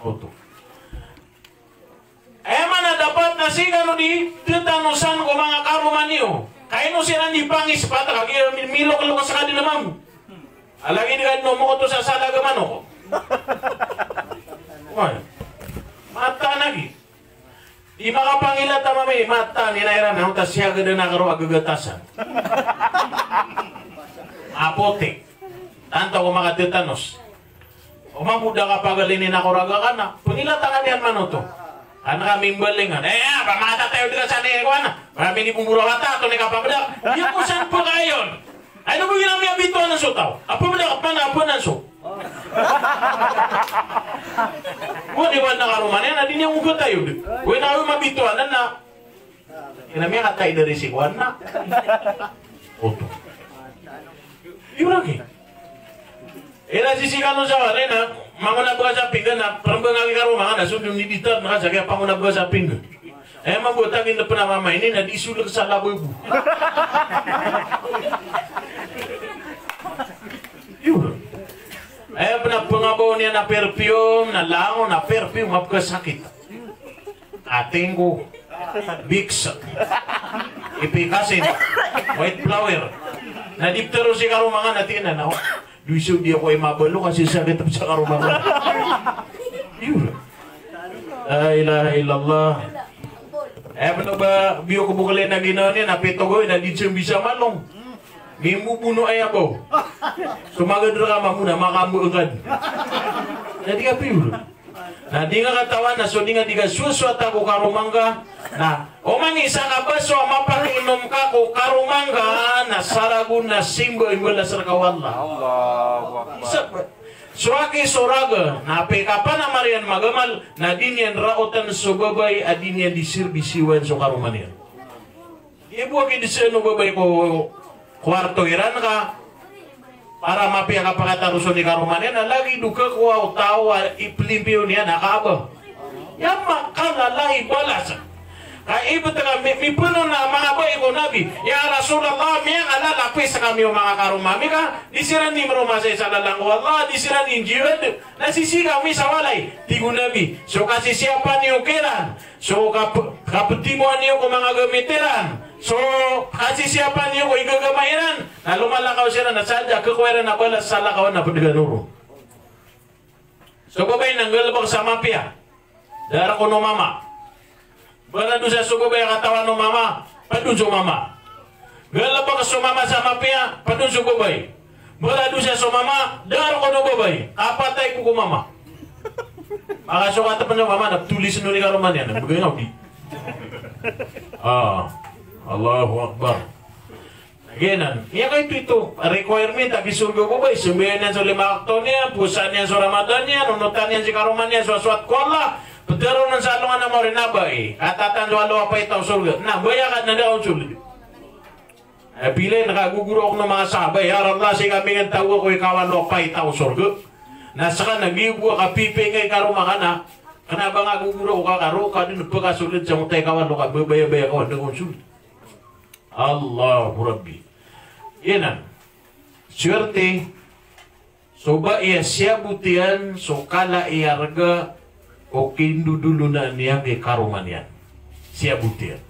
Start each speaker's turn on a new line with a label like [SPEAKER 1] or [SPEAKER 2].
[SPEAKER 1] Oto. Mana dapat nasi kanu di tetanusan ko mga karuman niyo. Kaya no sila di pangis pata kaya milo kalau kasakadi naman. Alagi di kan mo ko to sa sala gamano ko. Wah. Mata lagi. Di makapangila ta mamay mata ni nairan ang tasya gede na karo agagatasan. Apotek. Tanto ko mga tetanos. O mamuda ka pagalinin ako raga ka na. Punilatangan yan mano to. Anak kami balingan, pamata tayo dito sa nikuan. Marami ni pumuro mata ato ni kapamada. Yung kusan po kayon. Ano mo ginamit abituan ng sutaw? Apo mo na kapanapon ng so. Kung di ba nakaruman yan, adin yung ugot tayo. Kung na kami mabituan na. Ginamit katay dari si kuan na. Oto. Yung lagi. Nasisikan mo sa kanin na mangunab ka sa pinggan na parang nga karo mga nasod yung niditar na kasi kaya pangunab ka sa pinggan. Mabutangin na panamamainin na di isulag sa laboy po. Yun. Panapangabaw niya na perfume, na lango, na perfume, mapkasakit. Ating ko, Vicks, Ipikasin, White Flower. Nadiptero si karo mga natin na Duiso di ako ay mabalo kasi sakit sa karumangan. Yun. La ilaha illallah. Ano ba, biyo ko bukali na ginawa niya, napito ko, na di siya bisa malong. Mimu puno ay ako. Sumagad ka muna, makambu agad. Jadi ka piyo. Na di nga katawan na, so di nga di ka suswat ako karumangga. Na, o manisa ka ba, so mapakinom ka ko karumangga na saragun na simbo imbala sa kawala. So aki soraga, na pekapan na marian magamal, na din yan rautan so babay, adin yan disirbisiwan so karuman yan. Ibu aki diseno babay ko kwarto iran ka, para mapia ka pakataruso ni karuman yan, na lagi duka ko tawa iplimpyo niya nakaba. Yan makalalay balas. Kaya iba taga mi puno na mga bayi ko nabi. Ya Rasulullah, miya alalapis sa kami yung mga karumami ka. Disiran ni marumasa sa lalang Allah, disiran ni jihad. Nasisigaw mi sa walay. Tigo nabi. So kasi siapa niyo kiran. So kapatimuan niyo ko mga gamitiran. So kasi siapa niyo ko igagamairan. Na lumalakaw siya na nasadya. Kakwera na balas sa lakawan na padaganuro. So babay nang galabang sa mapia. Dara ko no mama. Bala doon sa sugubay katawan ng mama, padun sa mama. Bala ba ka sumama sa mapia, padun sa sugubay. Bala doon sa sumama, daro ko ng babay, apatay ko mama. Makasukata pa ng mama, nagtulis nung ikaruman yan, nagbagay nga, di. Allahu Akbar. Again, iya ka ito, requirement, agisurgo babay, sumbihan yan sa 5 akto niya, pusan yan sa Ramadan niya, nunutan yan si karuman niya, swaswat ko Allah. Pero nang salungan na mo rin nabay, katatan walo pa itaw surga. Na, bayakat na daw surga. Pili, nakaguguro ako ng mga sabay. Ya Allah, si kami ng tawa ko ikawan lo pa itaw surga. Nasa ka, nag-iwa ka, pipingay ka rumaka na. Kana ba nga guguro ko ka karo, ka din pagkasulit sa mutay kawan lo ka, babaya-baya kawan ng surga. Allahu Rabbi. Yan na. Swerte, so ba iya siya butian, so kala iyarga, o kindudulo na niya kay karuman yan. Siya butir.